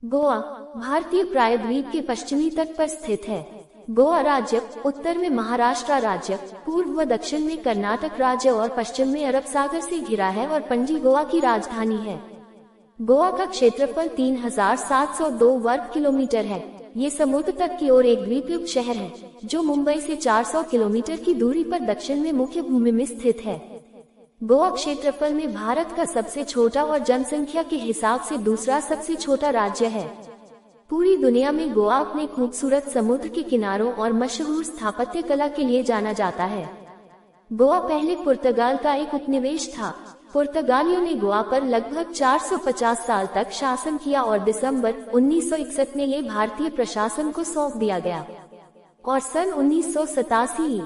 गोवा भारतीय प्रायद्वीप के पश्चिमी तट पर स्थित है। गोवा राज्य उत्तर में महाराष्ट्र राज्य, पूर्व व दक्षिण में कर्नाटक राज्य और पश्चिम में अरब सागर से घिरा है और पणजी गोवा की राजधानी है। गोवा का क्षेत्रफल 3702 वर्ग किलोमीटर है। ये समुद्र तट की ओर एक द्वीपयुक्त शहर है जो मुंबई से 400 किलोमीटर की दूरी पर दक्षिण में मुख्य भूमि में स्थित है। गोवा क्षेत्रफल में भारत का सबसे छोटा और जनसंख्या के हिसाब से दूसरा सबसे छोटा राज्य है। पूरी दुनिया में गोवा अपने खूबसूरत समुद्र के किनारों और मशहूर स्थापत्य कला के लिए जाना जाता है। गोवा पहले पुर्तगाल का एक उपनिवेश था। पुर्तगालियों ने गोवा पर लगभग 450 साल तक शासन किया और दिसंबर 1961 में ये भारतीय प्रशासन को सौंप दिया गया और सन 1987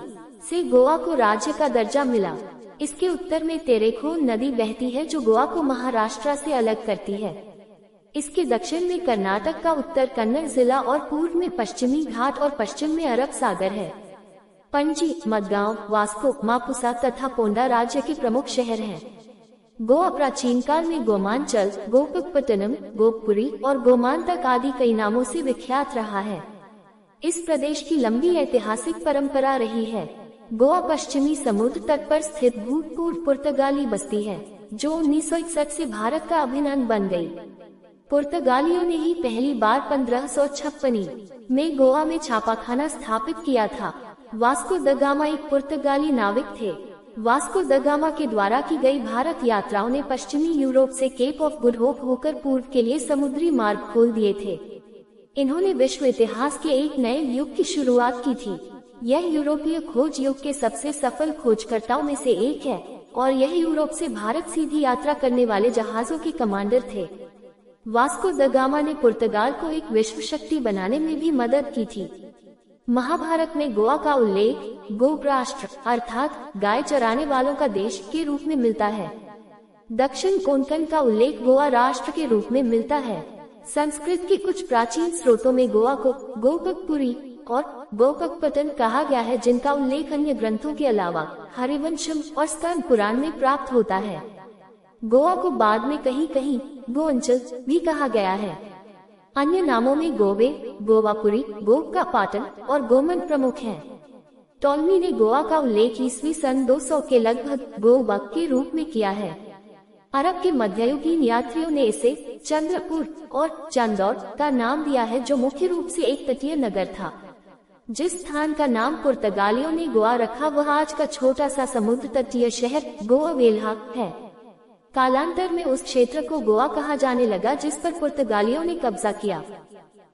से गोवा को राज्य का दर्जा मिला। इसके उत्तर में तेरेखोल नदी बहती है जो गोवा को महाराष्ट्र से अलग करती है। इसके दक्षिण में कर्नाटक का उत्तर कन्नड़ जिला और पूर्व में पश्चिमी घाट और पश्चिम में अरब सागर है। पणजी, मडगांव, वास्को, मापुसा तथा पोंडा राज्य के प्रमुख शहर हैं। गोवा प्राचीन काल में गोमांचल, गोपकपट्टनम, गोपपुरी और गोमांतक आदि कई नामों से विख्यात रहा है। इस प्रदेश की लंबी ऐतिहासिक परंपरा रही है। गोवा पश्चिमी समुद्र तट पर स्थित भूतपूर्व पुर्तगाली बस्ती है जो 1961 से भारत का अभिन्न अंग बन गई। पुर्तगालियों ने ही पहली बार 1556 में गोवा में छापाखाना स्थापित किया था। वास्को द गामा एक पुर्तगाली नाविक थे। वास्को द गामा के द्वारा की गई भारत यात्राओं ने पश्चिमी यूरोप से केप ऑफ गुड होप होकर पूर्व के लिए समुद्री मार्ग खोल दिए थे। इन्होंने विश्व इतिहास के एक नए युग की शुरुआत की थी। यह यूरोपीय खोज युग के सबसे सफल खोजकर्ताओं में से एक है और यह यूरोप से भारत सीधी यात्रा करने वाले जहाजों के कमांडर थे। वास्को द गामा ने पुर्तगाल को एक विश्व शक्ति बनाने में भी मदद की थी। महाभारत में गोवा का उल्लेख गोप राष्ट्र अर्थात गाय चराने वालों का देश के रूप में मिलता है। दक्षिण कोंकण का उल्लेख गोवा राष्ट्र के रूप में मिलता है। संस्कृत के कुछ प्राचीन स्रोतों में गोवा को गोपकपुरी और गोपकपट्टन कहा गया है, जिनका उल्लेख अन्य ग्रंथों के अलावा हरिवंशम और स्कंद पुराण में प्राप्त होता है। गोवा को बाद में कहीं कहीं गोअंचल भी कहा गया है। अन्य नामों में गोवे, गोवापुरी, गोपकापाटन और गोमन प्रमुख हैं। टॉलमी ने गोवा का उल्लेख ईस्वी सन 200 के लगभग गोबक के रूप में किया है। अरब के मध्ययुगीन यात्रियों ने इसे चंद्रपुर और चंदौर का नाम दिया है जो मुख्य रूप से एक तटीय नगर था। जिस स्थान का नाम पुर्तगालियों ने गोवा रखा वह आज का छोटा सा समुद्र तटीय शहर गोवा वेल्हा है। कालांतर में उस क्षेत्र को गोवा कहा जाने लगा जिस पर पुर्तगालियों ने कब्जा किया।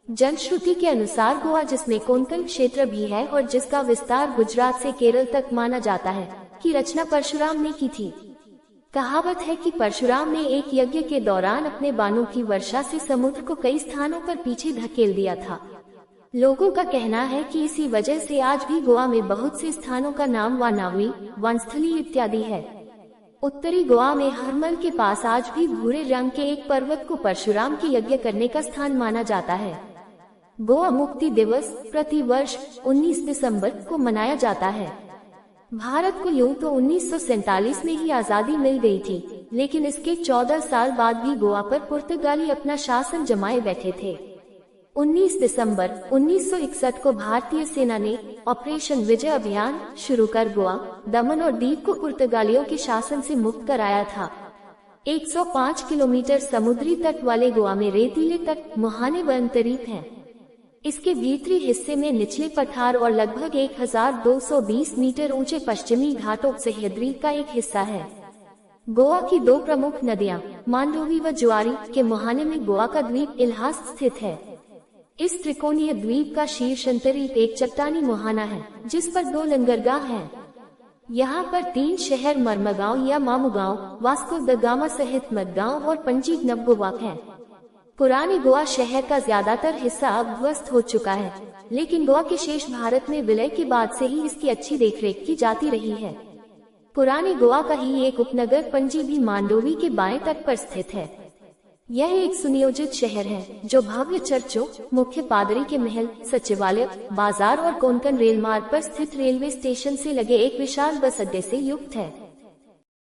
जनश्रुति के अनुसार गोवा, जिसमें कोंकण क्षेत्र भी है और जिसका विस्तार गुजरात से केरल तक माना जाता है, की रचना परशुराम ने की थी। कहावत है कि परशुराम ने एक यज्ञ के दौरान अपने बाणों की वर्षा से समुद्र को कई स्थानों पर पीछे धकेल दिया था। लोगों का कहना है कि इसी वजह से आज भी गोवा में बहुत से स्थानों का नाम वानावली, वनस्थली इत्यादि है। उत्तरी गोवा में हरमल के पास आज भी भूरे रंग के एक पर्वत को परशुराम के यज्ञ करने का स्थान माना जाता है। गोवा मुक्ति दिवस प्रति वर्ष 19 दिसंबर को मनाया जाता है। भारत को यूं तो 1947 में ही आजादी मिल गई थी, लेकिन इसके 14 साल बाद भी गोवा पर पुर्तगाली अपना शासन जमाए बैठे थे। 19 दिसंबर 1961 को भारतीय सेना ने ऑपरेशन विजय अभियान शुरू कर गोवा, दमन और दीव को पुर्तगालियों के शासन से मुक्त कराया था। 105 किलोमीटर समुद्री तट वाले गोवा में रेतीले तट, मुहाने व अंतरीप हैं। इसके भीतरी हिस्से में निचले पठार और लगभग 1220 मीटर ऊंचे पश्चिमी घाटों सह्याद्री का एक हिस्सा है। गोवा की दो प्रमुख नदियां मांडोवी व ज्वारी के मुहाने में गोवा का द्वीप इल्हास स्थित है। इस त्रिकोणीय द्वीप का शीर्ष अंतरीप एक चट्टानी मुहाना है जिस पर 2 लंगरगाह हैं। यहाँ पर 3 शहर मरमगांव या मामुगांव, वास्को द गामा सहित मडगांव और पणजी नबगोवा हैं। पुराने गोवा शहर का ज्यादातर हिस्सा अब ध्वस्त हो चुका है, लेकिन गोवा के शेष भारत में विलय के बाद से ही इसकी अच्छी देखरेख की जाती रही है। पुराने गोवा का ही एक उपनगर पणजी भी मांडोवी के बाएं तट पर स्थित है। यह एक सुनियोजित शहर है जो भव्य चर्चों, मुख्य पादरी के महल, सचिवालय, बाजार और कोंकण रेल मार्ग पर स्थित रेलवे स्टेशन से लगे एक विशाल बस अड्डे से युक्त है।